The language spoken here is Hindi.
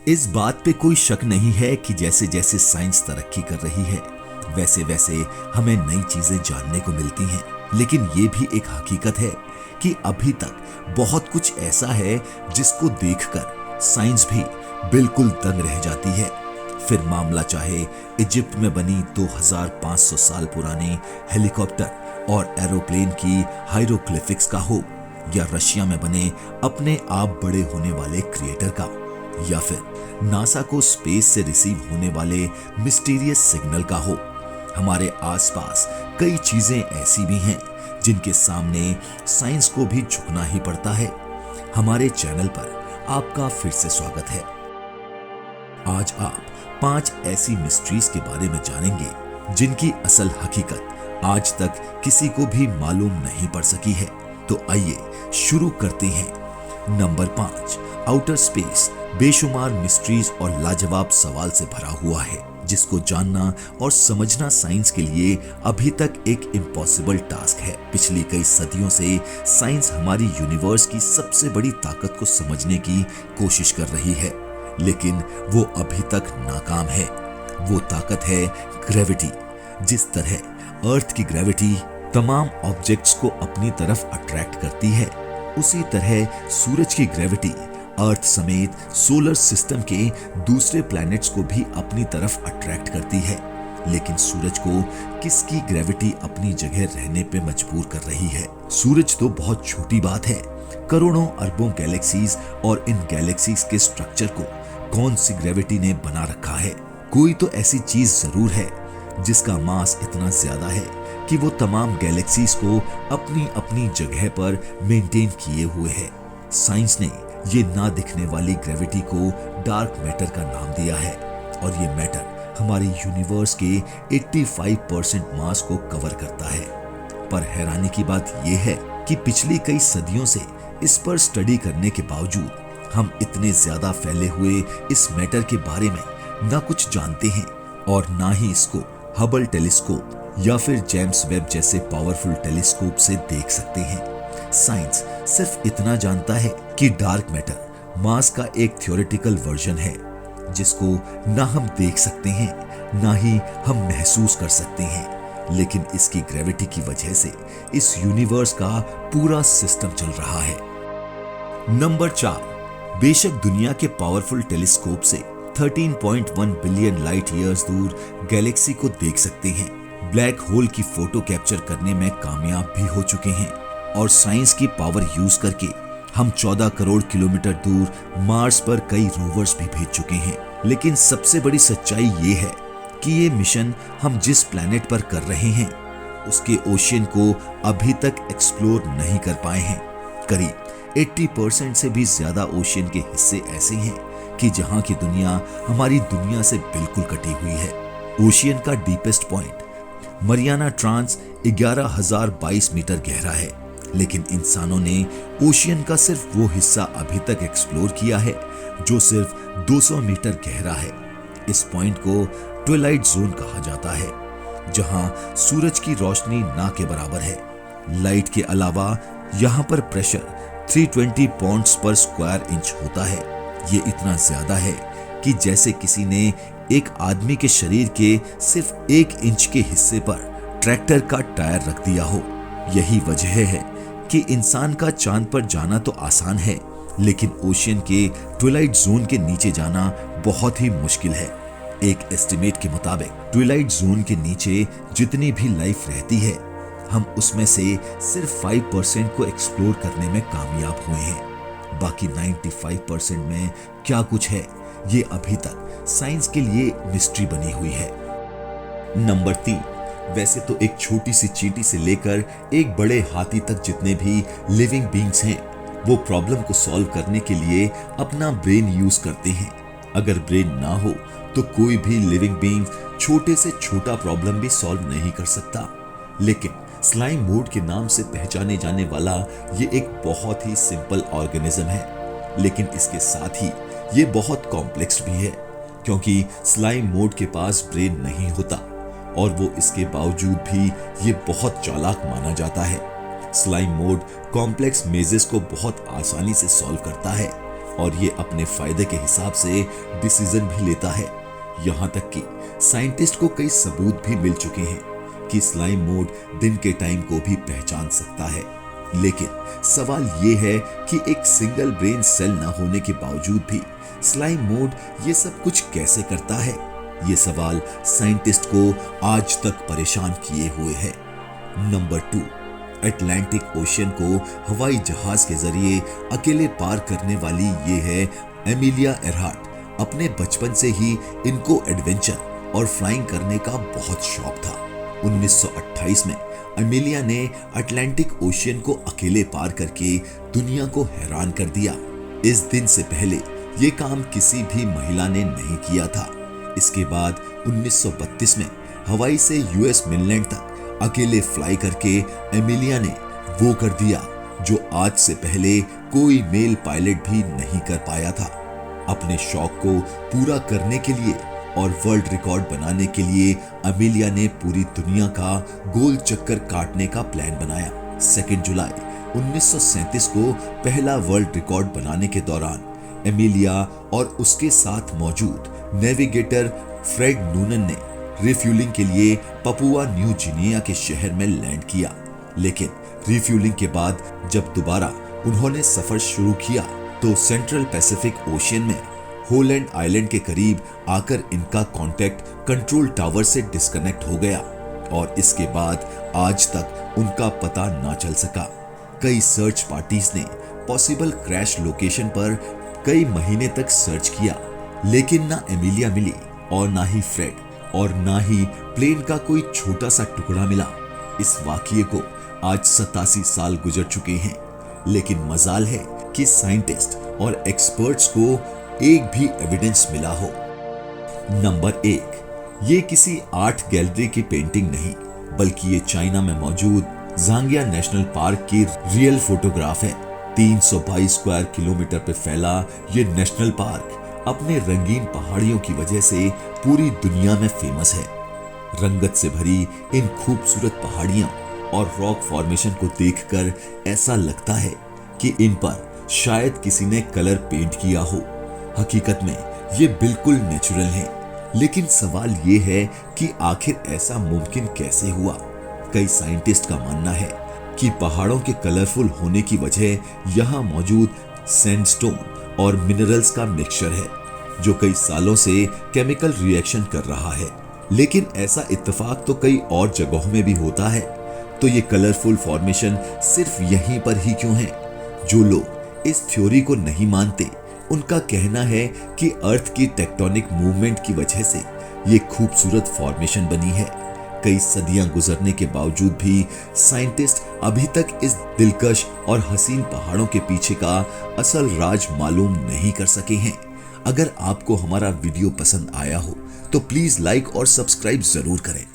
इस बात पे कोई शक नहीं है कि जैसे जैसे साइंस तरक्की कर रही है वैसे वैसे हमें नई चीजें जानने को मिलती हैं। लेकिन ये भी एक हकीकत है कि अभी तक बहुत कुछ ऐसा है जिसको देखकर साइंस भी बिल्कुल दंग रह जाती है। फिर मामला चाहे इजिप्ट में बनी 2500 साल पुरानी हेलीकॉप्टर और एरोप्लेन की हाइरोग्लिफिक्स का हो, या रशिया में बने अपने आप बड़े होने वाले क्रिएटर का, या फिर नासा को स्पेस से रिसीव होने वाले मिस्टीरियस सिग्नल का हो। हमारे आसपास कई चीजें ऐसी भी हैं जिनके सामने साइंस को भी झुकना ही पड़ता है। हमारे चैनल पर आपका फिर से स्वागत है। आज आप 5 ऐसी मिस्ट्रीज के बारे में जानेंगे जिनकी असल हकीकत आज तक किसी को भी मालूम नहीं पड़ सकी है। तो आइए शुरू करते हैं। नंबर 5, आउटर स्पेस बेशुमार मिस्ट्रीज और लाजवाब सवाल से भरा हुआ है जिसको जानना और समझना साइंस के लिए अभी तक एक इम्पॉसिबल टास्क है। पिछली कई सदियों से साइंस हमारी यूनिवर्स की सबसे बड़ी ताकत को समझने की कोशिश कर रही है, लेकिन वो अभी तक नाकाम है। वो ताकत है ग्रेविटी। जिस तरह अर्थ की ग्रेविटी तमाम ऑब्जेक्ट्स को अपनी तरफ अट्रैक्ट करती है, उसी तरह सूरज की ग्रेविटी अर्थ समेत सोलर सिस्टम के दूसरे प्लैनेट्स को भी अपनी तरफ अट्रैक्ट करती है। लेकिन सूरज को किसकी ग्रेविटी अपनी जगह रहने पे मजबूर कर रही है? सूरज तो बहुत छोटी बात है। करोड़ों अरबों गैलेक्सीज और इन गैलेक्सीज के स्ट्रक्चर को कौन सी ग्रेविटी ने बना रखा है? कोई तो ऐसी चीज जरूर है जिसका मास इतना ज्यादा है कि वो तमाम गैलेक्सीज को अपनी अपनी जगह पर मेंटेन किए हुए है। साइंस ने ये ना दिखने वाली ग्रेविटी को डार्क मैटर का नाम दिया है, और ये मैटर हमारी यूनिवर्स के 85% मास को कवर करता है। पर हैरानी की बात यह है कि पिछली कई सदियों से इस पर स्टडी करने के बावजूद हम इतने ज्यादा फैले हुए इस मैटर के बारे में ना कुछ जानते हैं और ना ही इसको हबल टेलीस्कोप या फिर जेम्स वेब जैसे पावरफुल टेलीस्कोप से देख सकते हैं। साइंस सिर्फ इतना जानता है कि डार्क मैटर मास का एक थ्योरेटिकल वर्जन है जिसको ना हम देख सकते हैं ना ही हम महसूस कर सकते हैं, लेकिन इसकी ग्रेविटी की वजह से इस यूनिवर्स का पूरा सिस्टम चल रहा है। नंबर 4, बेशक दुनिया के पावरफुल टेलीस्कोप से 13.1 बिलियन लाइट ईयर्स दूर गैलेक्सी को देख सकते हैं, ब्लैक होल की फोटो कैप्चर करने में कामयाब भी हो चुके हैं, और साइंस की पावर यूज करके हम 14 करोड़ किलोमीटर दूर मार्स पर कई रोवर्स भी भेज चुके हैं। लेकिन सबसे बड़ी सच्चाई ये है कि ये मिशन हम जिस प्लैनेट पर कर रहे हैं उसके ओशियन को अभी तक एक्सप्लोर नहीं कर पाए हैं। करीब 80% से भी ज्यादा ओशियन के हिस्से ऐसे हैं कि जहां की दुनिया हमारी दुनिया से बिल्कुल कटी हुई है। ओशियन का deepest point Mariana trench 11,022 metre गहरा है, लेकिन इंसानों ने ओशियन का सिर्फ वो हिस्सा अभी तक एक्सप्लोर किया है जो सिर्फ 200 मीटर गहरा है। इस पॉइंट को ट्विलाइट जोन कहा जाता है, जहां सूरज की रोशनी ना के बराबर है। लाइट के अलावा यहाँ पर प्रेशर 320 पॉन्ड्स पर स्क्वायर इंच होता है। ये इतना ज्यादा है कि जैसे किसी ने एक आदमी के शरीर के सिर्फ 1 इंच के हिस्से पर ट्रैक्टर का टायर रख दिया हो। यही वजह है कि इंसान का चांद पर जाना तो आसान है, लेकिन ओशियन के ट्विलाइट जोन के नीचे जाना बहुत ही मुश्किल है। एक एस्टिमेट के मुताबिक ट्विलाइट जोन के नीचे जितनी भी लाइफ रहती है, हम उसमें से सिर्फ 5% को एक्सप्लोर करने में कामयाब हुए हैं। बाकी 95% में क्या कुछ है, ये अभी तक साइंस के लिए मिस्ट्री बनी हुई है। नंबर 3, वैसे तो एक छोटी सी चींटी से लेकर एक बड़े हाथी तक जितने भी लिविंग बीइंग्स हैं, वो प्रॉब्लम को सॉल्व करने के लिए अपना ब्रेन यूज करते हैं। अगर ब्रेन ना हो तो कोई भी लिविंग बीइंग छोटे से छोटा प्रॉब्लम भी सॉल्व नहीं कर सकता। लेकिन स्लाइम मोड के नाम से पहचाने जाने वाला ये एक बहुत ही सिंपल ऑर्गेनिज्म है, लेकिन इसके साथ ही ये बहुत कॉम्प्लेक्स भी है, क्योंकि स्लाइम मोड के पास ब्रेन नहीं होता और वो इसके बावजूद भी ये बहुत चालाक माना जाता है। स्लाइम मोड कॉम्प्लेक्स मेजेस को बहुत आसानी से सॉल्व करता है, और ये अपने फायदे के हिसाब से डिसीजन भी लेता है। यहाँ तक कि साइंटिस्ट को कई सबूत भी मिल चुके हैं कि स्लाइम मोड दिन के टाइम को भी पहचान सकता है। लेकिन सवाल ये है कि एक सिंगल ब्रेन सेल न होने के बावजूद भी स्लाइम मोड ये सब कुछ कैसे करता है? ये सवाल साइंटिस्ट को आज तक परेशान किए हुए है। नंबर 2, अटलांटिक ओशियन को हवाई जहाज के जरिए अकेले पार करने वाली ये है एमिलिया एयरहार्ट। अपने बचपन से ही इनको एडवेंचर और फ्लाइंग करने का बहुत शौक था। 1928 में एमिलिया ने अटलांटिक ओशियन को अकेले पार करके दुनिया को हैरान कर दिया। इस दिन से पहले ये काम किसी भी महिला ने नहीं किया था। इसके बाद 1932 में हवाई से यूएस मेनलैंड तक अकेले फ्लाई करके एमिलिया ने वो कर दिया जो आज से पहले कोई मेल पायलट भी नहीं कर पाया था। अपने शौक को पूरा करने के लिए और वर्ल्ड रिकॉर्ड बनाने के लिए एमिलिया ने पूरी दुनिया का गोल चक्कर काटने का प्लान बनाया। 2 जुलाई 1937 को पहला वर्ल्ड रिकॉर्ड बनाने के दौरान एमिलिया और उसके साथ मौजूद नेविगेटर फ्रेड नूनन ने रिफ्यूलिंग के लिए पपुआ न्यू गिनिया के शहर में लैंड किया। लेकिन रिफ्यूलिंग के बाद जब दोबारा उन्होंने सफर शुरू किया तो सेंट्रल पैसिफिक ओशियन में होलैंड आइलैंड के करीब आकर इनका कांटेक्ट कंट्रोल टावर से डिस्कनेक्ट हो गया और इसके बाद आज तक उनका पता ना चल सका। कई सर्च पार्टीज ने पॉसिबल क्रैश लोकेशन पर कई महीने तक सर्च किया, लेकिन ना एमिलिया मिली और ना ही फ्रेड और ना ही प्लेन का कोई छोटा सा टुकड़ा मिला। इस वाकये को आज 87 साल गुजर चुके हैं, लेकिन मजाल है कि साइंटिस्ट और एक्सपर्ट्स को एक भी एविडेंस मिला हो। नंबर 1, ये किसी आर्ट गैलरी की पेंटिंग नहीं, बल्कि ये चाइना में मौजूद जांगिया नेशनल पार्क की रियल फोटोग्राफ है। 322 स्क्वायर किलोमीटर पे फैला ये नेशनल पार्क अपने रंगीन पहाड़ियों की वजह से पूरी दुनिया में फेमस है। रंगत से भरी इन खूबसूरत पहाड़ियां और रॉक फॉर्मेशन को देखकर ऐसा लगता है कि इन पर शायद किसी ने कलर पेंट किया हो। हकीकत में ये बिल्कुल नेचुरल है, लेकिन सवाल ये है कि आखिर ऐसा मुमकिन कैसे हुआ? कई साइंटिस्ट का मानना है कि पहाड़ों के कलरफुल होने की वजह यहाँ मौजूद सैंडस्टोन और मिनरल्स का मिक्सचर है, जो कई सालों से केमिकल रिएक्शन कर रहा है। लेकिन ऐसा इत्तेफाक तो कई और जगहों में भी होता है, तो ये कलरफुल फॉर्मेशन सिर्फ यहीं पर ही क्यों है? जो लोग इस थ्योरी को नहीं मानते, उनका कहना है कि अर्थ की टेक्टोनिक मूवमेंट की वजह से ये खूबसूरत फॉर्मेशन बनी है। कई सदियां गुजरने के बावजूद भी साइंटिस्ट अभी तक इस दिलकश और हसीन पहाड़ों के पीछे का असल राज मालूम नहीं कर सके हैं। अगर आपको हमारा वीडियो पसंद आया हो तो प्लीज लाइक और सब्सक्राइब जरूर करें।